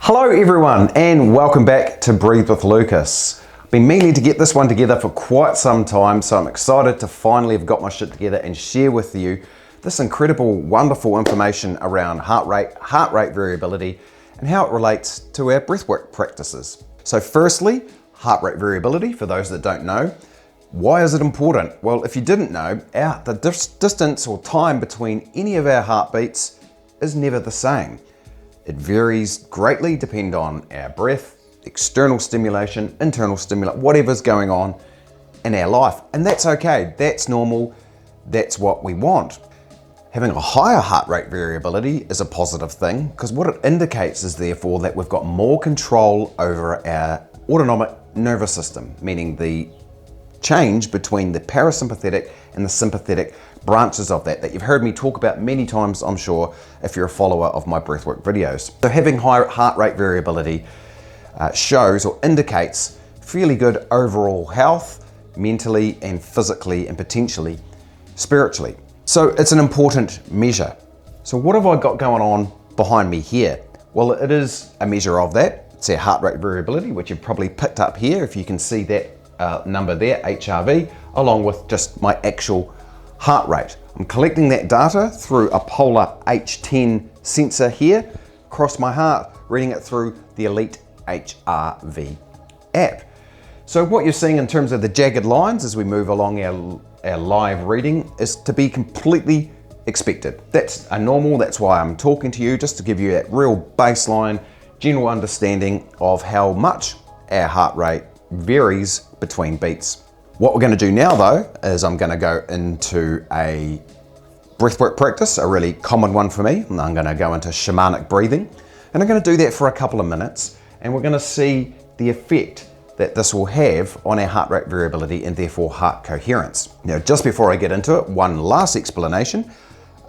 Hello everyone and welcome back to Breathe with Lucas. I've been meaning to get this one together for quite some time, so I'm excited to finally have got my shit together and share with you this incredible, wonderful information around heart rate variability, and how it relates to our breathwork practices. So firstly, heart rate variability, for those that don't know. Why is it important? Well, if you didn't know, the distance or time between any of our heartbeats is never the same. It varies greatly depending on our breath, external stimulation, internal stimulation, whatever's going on in our life. And that's okay, that's normal, that's what we want. Having a higher heart rate variability is a positive thing, because what it indicates is therefore that we've got more control over our autonomic nervous system, meaning the change between the parasympathetic and the sympathetic branches of that you've heard me talk about many times, I'm sure, if you're a follower of my breathwork videos. So having high heart rate variability shows or indicates fairly good overall health, mentally and physically and potentially spiritually. So it's an important measure. So what have I got going on behind me here? Well, it is a measure of that. It's our heart rate variability, which you've probably picked up here, if you can see that number there, HRV, along with just my actual heart rate. I'm collecting that data through a Polar H10 sensor here, across my heart, reading it through the EliteHRV app. So what you're seeing in terms of the jagged lines as we move along our live reading is to be completely expected. That's a normal, that's why I'm talking to you, just to give you that real baseline, general understanding of how much our heart rate varies between beats. What we're going to do now though, is I'm going to go into a breathwork practice, a really common one for me, and I'm going to go into shamanic breathing, and I'm going to do that for a couple of minutes, and we're going to see the effect that this will have on our heart rate variability and therefore heart coherence. Now, just before I get into it, one last explanation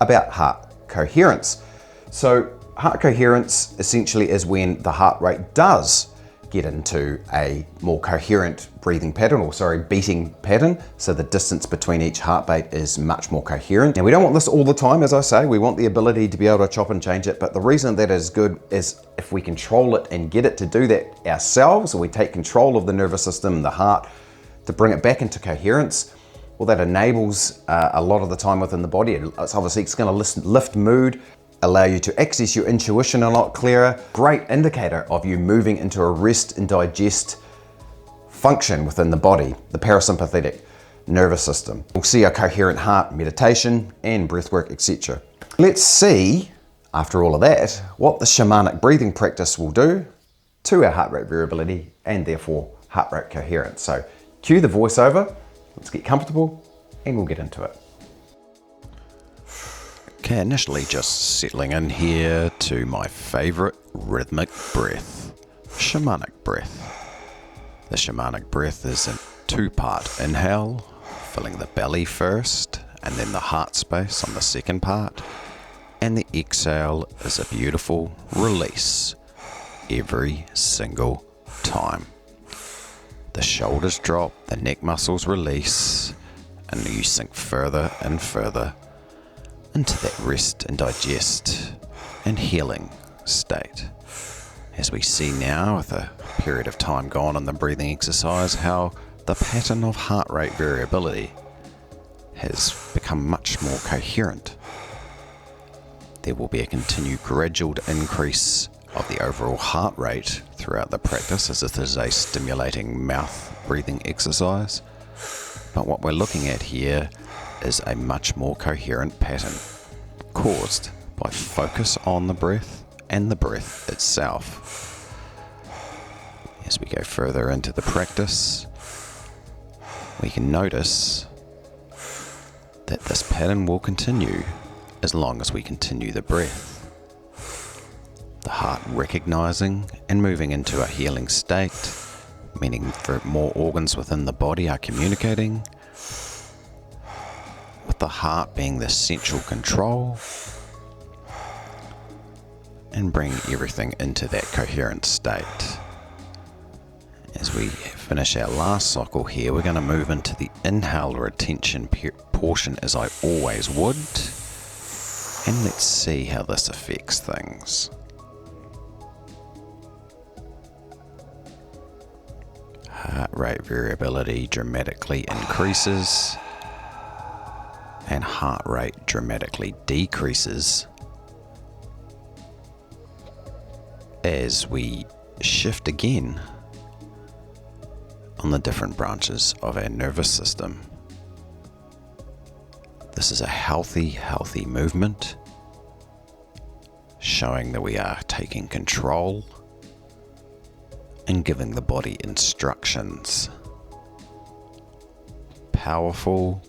about heart coherence. So heart coherence essentially is when the heart rate does get into a more coherent breathing pattern, or beating pattern, so the distance between each heartbeat is much more coherent. Now, we don't want this all the time, as I say, we want the ability to be able to chop and change it, but the reason that is good is if we control it and get it to do that ourselves, or we take control of the nervous system, the heart, to bring it back into coherence, well, that enables a lot of the time within the body. It's obviously, it's going to lift mood, allow you to access your intuition a lot clearer. Great indicator of you moving into a rest and digest function within the body, the parasympathetic nervous system. We'll see a coherent heart, meditation and breathwork, etc. Let's see, after all of that, what the shamanic breathing practice will do to our heart rate variability and therefore heart rate coherence. So cue the voiceover, let's get comfortable and we'll get into it. Okay, initially just settling in here to my favorite rhythmic breath, shamanic breath. The shamanic breath is a two-part inhale, filling the belly first, and then the heart space on the second part. And the exhale is a beautiful release every single time. The shoulders drop, the neck muscles release, and you sink further and further into that rest and digest and healing state. As we see now, with a period of time gone on the breathing exercise, how the pattern of heart rate variability has become much more coherent. There will be a continued gradual increase of the overall heart rate throughout the practice, as it is a stimulating mouth breathing exercise. But what we're looking at here is a much more coherent pattern caused by focus on the breath and the breath itself. As we go further into the practice, we can notice that this pattern will continue as long as we continue the breath. The heart recognizing and moving into a healing state, meaning that more organs within the body are communicating, with the heart being the central control, and bring everything into that coherent state. As we finish our last cycle here, we're going to move into the inhale retention portion, as I always would, and let's see how this affects things. rate variability dramatically increases and heart rate dramatically decreases as we shift again on the different branches of our nervous system. This is a healthy movement, showing that we are taking control and giving the body instructions. Powerful,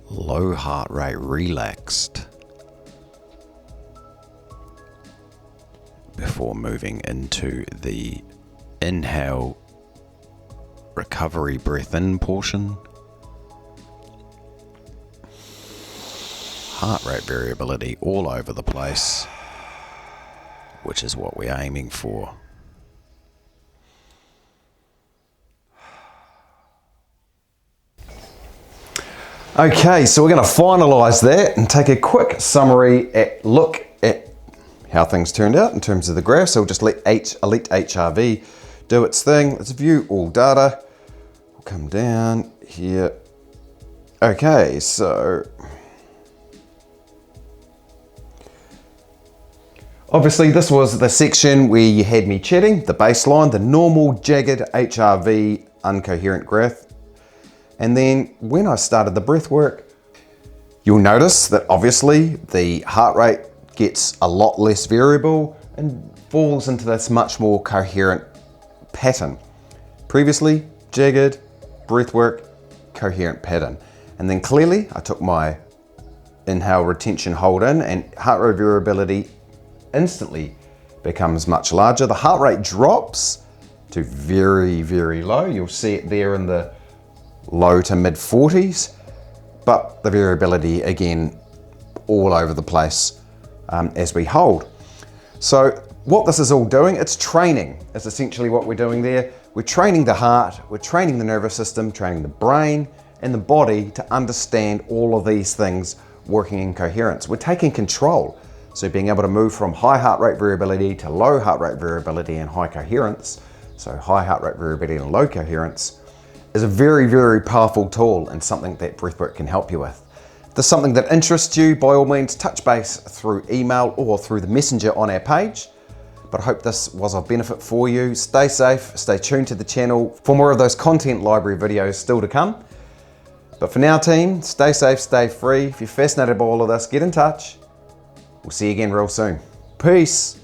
low heart rate, relaxed, before moving into the inhale recovery breath in portion. Heart rate variability all over the place, which is what we're aiming for. Okay, so we're going to finalize that and take a quick summary look at how things turned out in terms of the graph. So we'll just let EliteHRV do its thing. Let's view all data. We'll come down here. Okay, so obviously this was the section where you had me chatting, the baseline, the normal jagged HRV uncoherent graph. And then when I started the breath work, you'll notice that obviously the heart rate gets a lot less variable and falls into this much more coherent pattern. Previously, jagged, breath work, coherent pattern. And then clearly I took my inhale, retention, hold in, and heart rate variability instantly becomes much larger. The heart rate drops to very, very low. You'll see it there in the low to mid 40s, but the variability again all over the place as we hold. So what this is all doing, it's training, is essentially what we're doing there. We're training the heart, we're training the nervous system, training the brain and the body to understand all of these things working in coherence. We're taking control. So being able to move from high heart rate variability to low heart rate variability and high coherence, so high heart rate variability and low coherence, is a very, very powerful tool and something that breathwork can help you with. If there's something that interests you, by all means, touch base through email or through the messenger on our page. But I hope this was of benefit for you. Stay safe, stay tuned to the channel for more of those content library videos still to come. But for now, team, stay safe, stay free. If you're fascinated by all of this, get in touch. We'll see you again real soon. Peace.